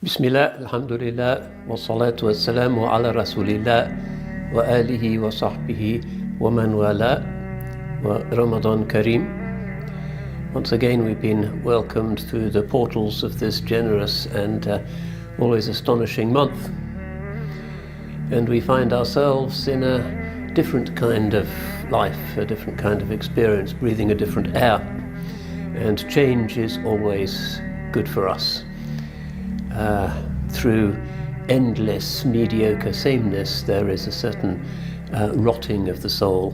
Bismillah, alhamdulillah, wa salatu wa salamu ala rasulillah, wa alihi wa sahbihi wa man wala, wa Ramadan Kareem. Once again, we've been welcomed through the portals of this generous and always astonishing month. And we find ourselves in a different kind of life, a different kind of experience, breathing a different air. And change is always good for us. Through endless mediocre sameness, there is a certain rotting of the soul.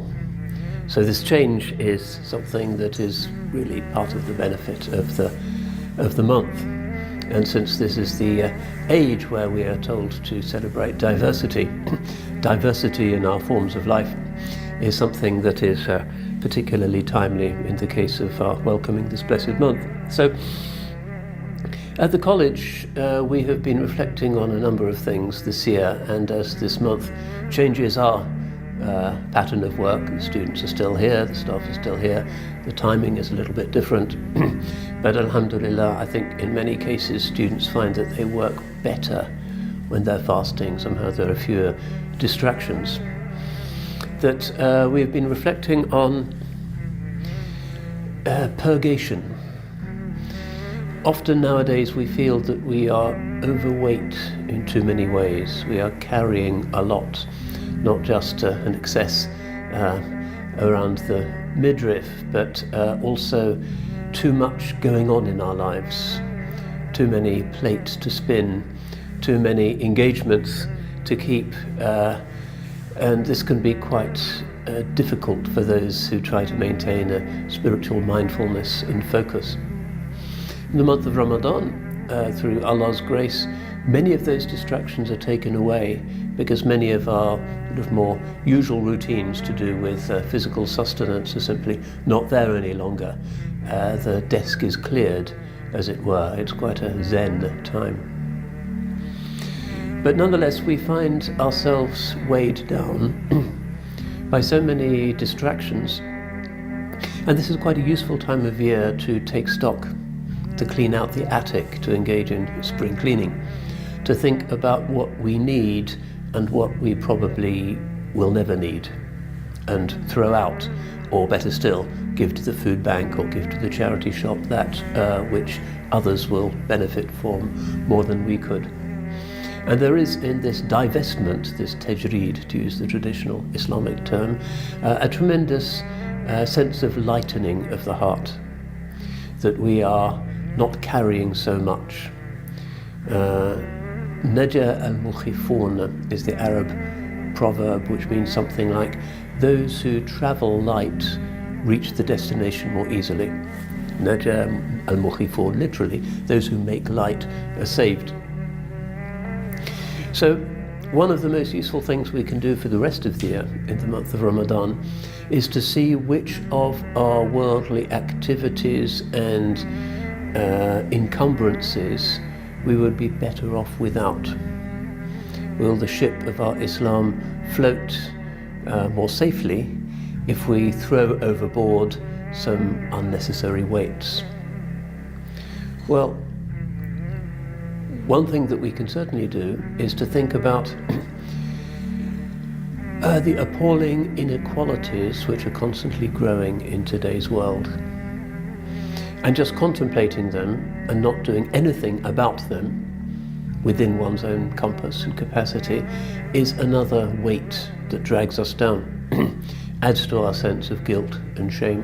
So this change is something that is really part of the benefit of the month. And since this is the age where we are told to celebrate diversity, diversity in our forms of life is something that is particularly timely in the case of our welcoming this blessed month. So at the college, we have been reflecting on a number of things this year, and as this month changes our pattern of work, the students are still here, the staff is still here, the timing is a little bit different, but alhamdulillah, I think in many cases students find that they work better when they're fasting. Somehow there are fewer distractions. That we've been reflecting on purgation. Often nowadays we feel that we are overweight in too many ways. We are carrying a lot, not just an excess around the midriff, but also too much going on in our lives. Too many plates to spin, too many engagements to keep, and this can be quite difficult for those who try to maintain a spiritual mindfulness and focus. In the month of Ramadan, through Allah's grace, many of those distractions are taken away because many of our sort of more usual routines to do with physical sustenance are simply not there any longer. The desk is cleared, as it were. It's quite a zen time. But nonetheless, we find ourselves weighed down by so many distractions. And this is quite a useful time of year to take stock, to clean out the attic, to engage in spring cleaning, to think about what we need and what we probably will never need, and throw out, or better still, give to the food bank or give to the charity shop that which others will benefit from more than we could. And there is in this divestment, this tajreed, to use the traditional Islamic term, a tremendous sense of lightening of the heart, that we are not carrying so much. Naja al-mukhifun is the Arab proverb, which means something like, those who travel light reach the destination more easily. Naja al-mukhifun, literally, those who make light are saved. So one of the most useful things we can do for the rest of the year in the month of Ramadan is to see which of our worldly activities and encumbrances we would be better off without. Will the ship of our Islam float more safely if we throw overboard some unnecessary weights? Well, one thing that we can certainly do is to think about the appalling inequalities which are constantly growing in today's world. And just contemplating them and not doing anything about them within one's own compass and capacity is another weight that drags us down, adds to our sense of guilt and shame.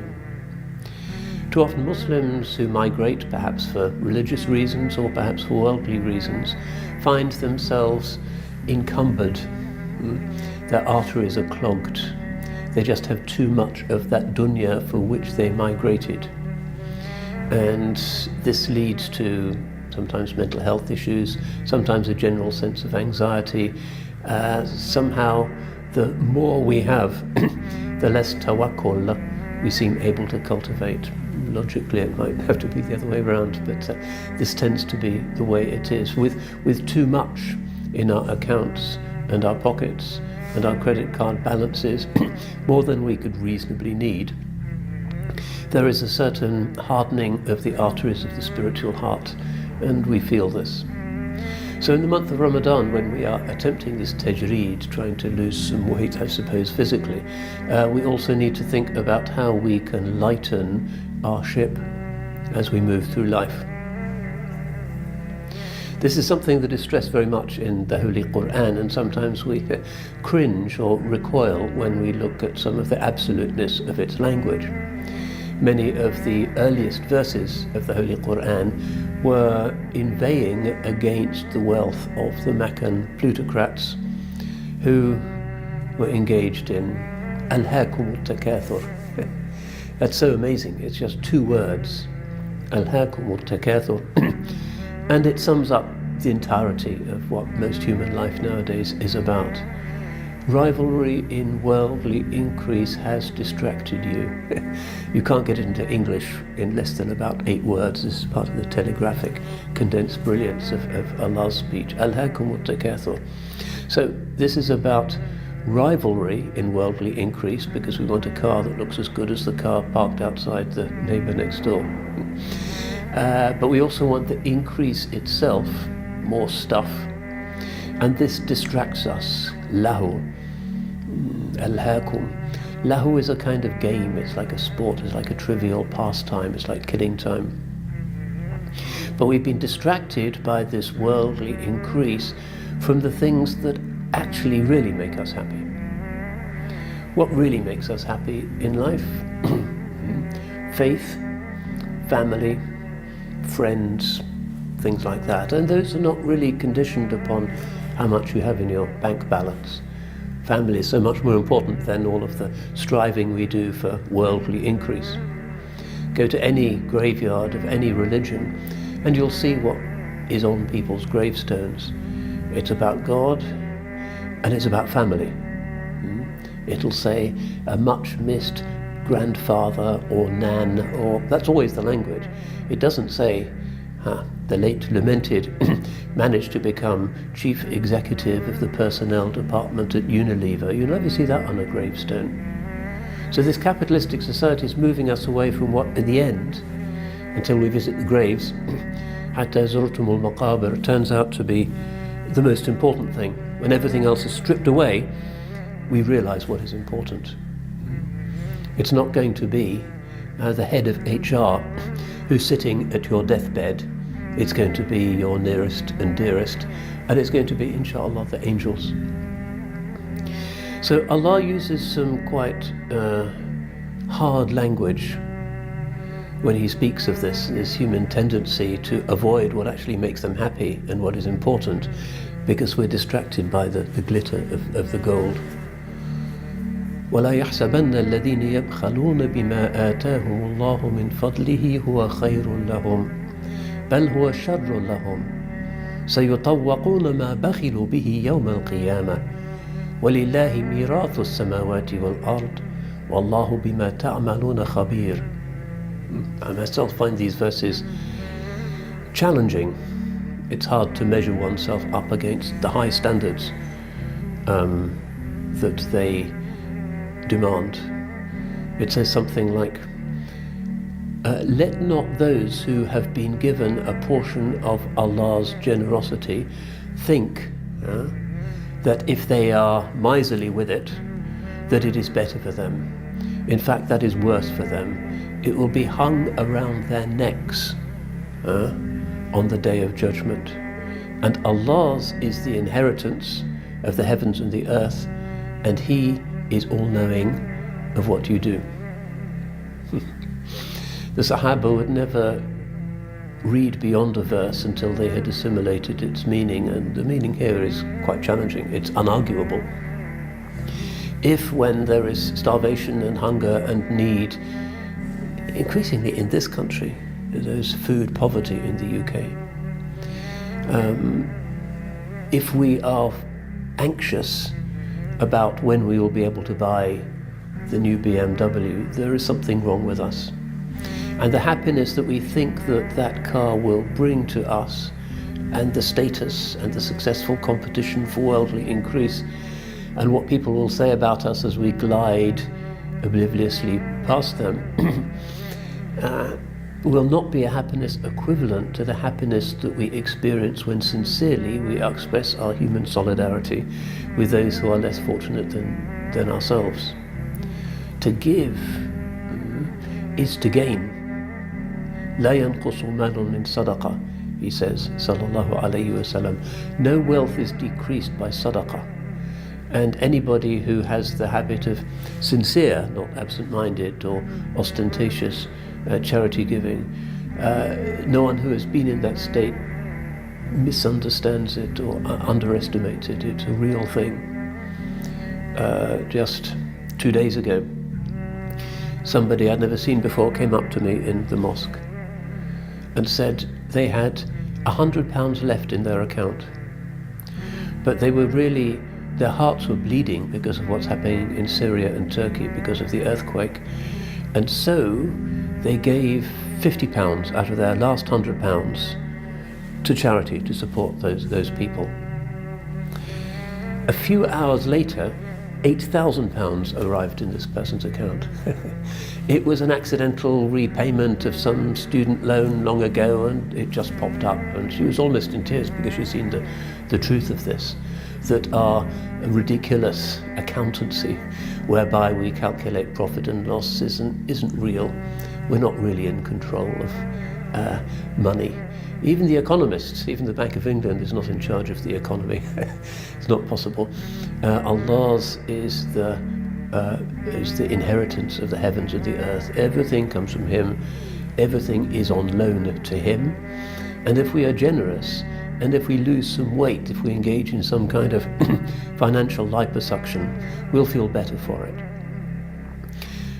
Too often Muslims who migrate, perhaps for religious reasons or perhaps for worldly reasons, find themselves encumbered. Their arteries are clogged. They just have too much of that dunya for which they migrated. And this leads to sometimes mental health issues, sometimes a general sense of anxiety. Somehow, the more we have, the less tawakkul we seem able to cultivate. Logically, it might have to be the other way around, but this tends to be the way it is. With too much in our accounts and our pockets and our credit card balances, more than we could reasonably need, there is a certain hardening of the arteries of the spiritual heart, and we feel this. So in the month of Ramadan, when we are attempting this tajreed, trying to lose some weight, I suppose, physically, we also need to think about how we can lighten our ship as we move through life. This is something that is stressed very much in the Holy Qur'an, and sometimes we cringe or recoil when we look at some of the absoluteness of its language. Many of the earliest verses of the Holy Qur'an were inveighing against the wealth of the Meccan plutocrats who were engaged in alhaakum al-takathur. That's so amazing. It's just 2 words, alhaakum al-takathur, and it sums up the entirety of what most human life nowadays is about. Rivalry in worldly increase has distracted you. You can't get it into English in less than about 8 words. This is part of the telegraphic condensed brilliance of Allah's speech. Alhaakum al-takathur. So this is about rivalry in worldly increase because we want a car that looks as good as the car parked outside the neighbour next door. But we also want the increase itself, more stuff, and this distracts us. Lahu, alhaakum. Lahu is a kind of game. It's like a sport. It's like a trivial pastime. It's like killing time. But we've been distracted by this worldly increase from the things that actually really make us happy. What really makes us happy in life? Faith, family, friends, things like that. And those are not really conditioned upon how much you have in your bank balance. Family is so much more important than all of the striving we do for worldly increase. Go to any graveyard of any religion and you'll see what is on people's gravestones. It's about God and it's about family. It'll say a much missed grandfather or nan, or that's always the language. It doesn't say the late lamented managed to become chief executive of the personnel department at Unilever. You never see that on a gravestone. So this capitalistic society is moving us away from what, in the end, until we visit the graves, hatta zurtumul maqabir, turns out to be the most important thing. When everything else is stripped away, we realize what is important. It's not going to be the head of HR who's sitting at your deathbed. It's going to be your nearest and dearest, and it's going to be, inshallah, the angels. So Allah uses some quite hard language when He speaks of this human tendency to avoid what actually makes them happy and what is important, because we're distracted by the glitter of the gold. ولا يحسبن الذين يبخلون بما آتاهم الله من فضله هو خير لهم بل هو شر لهم سيطوقون ما بخلوا به يوم القيامة ولله ميراث السماوات والأرض والله بما تعملون خبير. I myself find these verses challenging. It's hard to measure oneself up against the high standards that they demand. It says something like, let not those who have been given a portion of Allah's generosity think that if they are miserly with it, that it is better for them. In fact, that is worse for them. It will be hung around their necks on the Day of Judgment. And Allah's is the inheritance of the heavens and the earth, and He is all-knowing of what you do. The Sahaba would never read beyond a verse until they had assimilated its meaning, and the meaning here is quite challenging. It's unarguable. If, when there is starvation and hunger and need, increasingly in this country, there's food poverty in the UK, if we are anxious about when we will be able to buy the new BMW, there is something wrong with us. And the happiness that we think that that car will bring to us, and the status and the successful competition for worldly increase, and what people will say about us as we glide obliviously past them, will not be a happiness equivalent to the happiness that we experience when sincerely we express our human solidarity with those who are less fortunate than ourselves. To give is to gain. لا ينقص مال من صدقة, he says, sallallahu alayhi wasallam. No wealth is decreased by sadaqah. And anybody who has the habit of sincere, not absent-minded or ostentatious charity giving, no one who has been in that state misunderstands it or underestimates it. It's a real thing. Just 2 days ago, somebody I'd never seen before came up to me in the mosque and said they had £100 left in their account, but they were really, their hearts were bleeding because of what's happening in Syria and Turkey because of the earthquake, and so they gave £50 out of their last £100 to charity to support those people. A few hours later, £8,000 arrived in this person's account. It was an accidental repayment of some student loan long ago, and it just popped up, and she was almost in tears because she'd seen the truth of this, that our ridiculous accountancy whereby we calculate profit and loss isn't real. We're not really in control of money. Even the economists, even the Bank of England is not in charge of the economy. It's not possible. Allah's is the inheritance of the heavens and the earth. Everything comes from Him. Everything is on loan to Him. And if we are generous, and if we lose some weight, if we engage in some kind of financial liposuction, we'll feel better for it.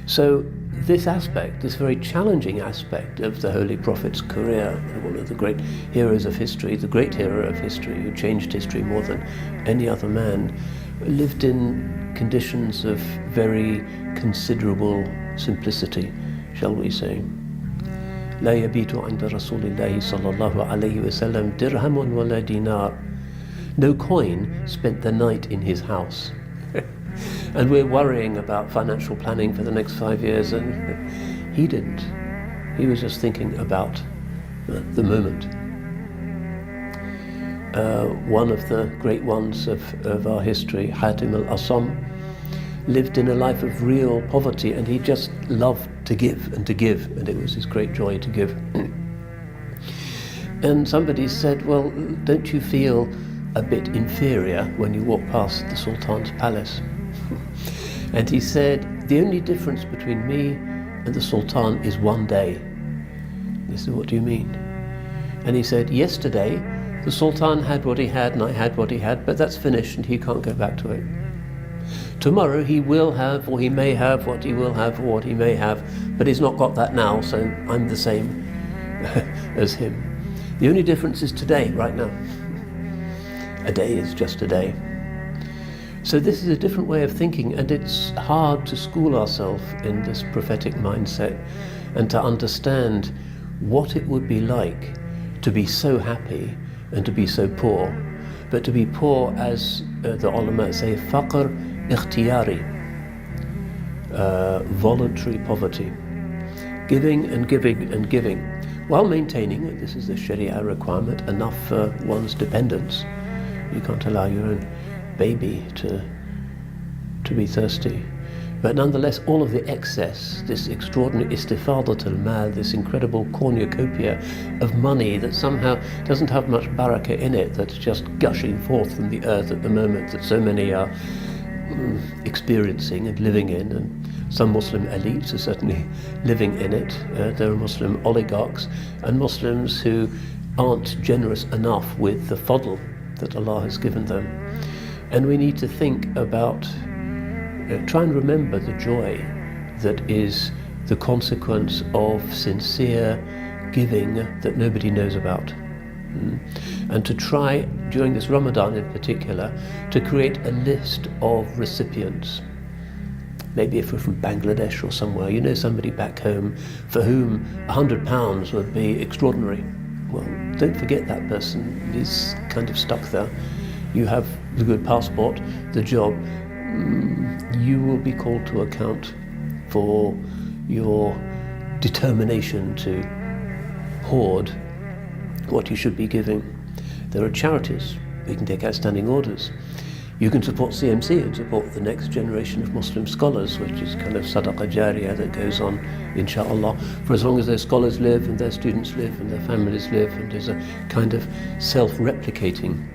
So this aspect, this very challenging aspect of the Holy Prophet's career, one of the great heroes of history, the great hero of history who changed history more than any other man, lived in conditions of very considerable simplicity, shall we say. لا يبيت عند رسول الله صلى الله عليه وسلم درهم ولا دينار. No coin spent the night in his house. And we're worrying about financial planning for the next 5 years, and he didn't. He was just thinking about the moment. One of the great ones of our history, Hatim al-Assam, lived in a life of real poverty, and he just loved to give, and it was his great joy to give. And somebody said, well, don't you feel a bit inferior when you walk past the Sultan's palace? And he said, the only difference between me and the Sultan is 1 day. They said, what do you mean? And he said, yesterday the Sultan had what he had and I had what he had, but that's finished and he can't go back to it. Tomorrow he will have, or he may have, what he will have, or what he may have, but he's not got that now, so I'm the same as him. The only difference is today, right now. A day is just a day. So this is a different way of thinking, and it's hard to school ourselves in this prophetic mindset and to understand what it would be like to be so happy and to be so poor, but to be poor, as the ulama say, faqr ikhtiyari, voluntary poverty, giving and giving and giving, while maintaining, this is the sharia requirement, enough for one's dependents. You can't allow your own baby to be thirsty. But nonetheless, all of the excess, this extraordinary istifadat al-mal, this incredible cornucopia of money that somehow doesn't have much barakah in it, that's just gushing forth from the earth at the moment, that so many are experiencing and living in, and some Muslim elites are certainly living in it. There are Muslim oligarchs and Muslims who aren't generous enough with the fadl that Allah has given them. And we need to think about, try and remember the joy that is the consequence of sincere giving that nobody knows about. And to try, during this Ramadan in particular, to create a list of recipients. Maybe if we're from Bangladesh or somewhere, you know somebody back home for whom £100 would be extraordinary. Well, don't forget that person. He's kind of stuck there. You have the good passport, the job. You will be called to account for your determination to hoard what you should be giving. There are charities. We can take outstanding orders. You can support CMC and support the next generation of Muslim scholars, which is kind of sadaka jariyah that goes on, inshallah, for as long as their scholars live and their students live and their families live, and there's a kind of self-replicating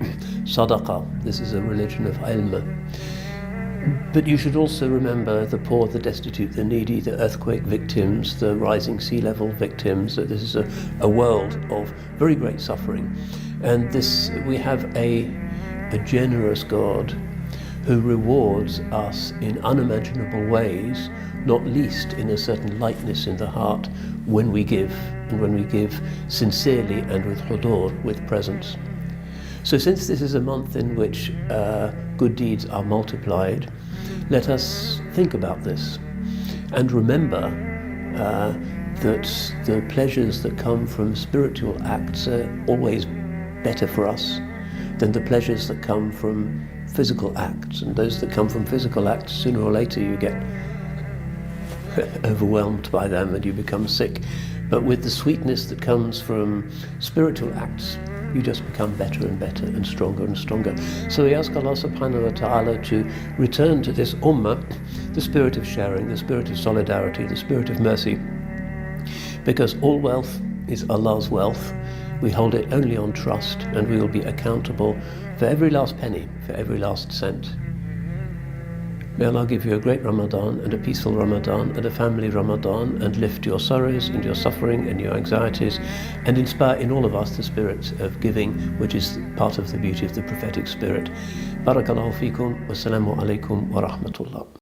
sadaka. This is a religion of ilm. But you should also remember the poor, the destitute, the needy, the earthquake victims, the rising sea level victims, that this is a world of very great suffering. And this, we have a generous God who rewards us in unimaginable ways, not least in a certain lightness in the heart when we give, and when we give sincerely and with hudur, with presence. So since this is a month in which good deeds are multiplied, let us think about this and remember that the pleasures that come from spiritual acts are always better for us than the pleasures that come from physical acts. And those that come from physical acts, sooner or later you get overwhelmed by them and you become sick. But with the sweetness that comes from spiritual acts, you just become better and better and stronger. So we ask Allah subhanahu wa ta'ala to return to this ummah the spirit of sharing, the spirit of solidarity, the spirit of mercy, because all wealth is Allah's wealth. We hold it only on trust, and we will be accountable for every last penny, for every last cent. May Allah give you a great Ramadan and a peaceful Ramadan and a family Ramadan, and lift your sorrows and your suffering and your anxieties, and inspire in all of us the spirit of giving, which is part of the beauty of the prophetic spirit. Barakallahu feekum, wassalamu alaikum wa rahmatullah.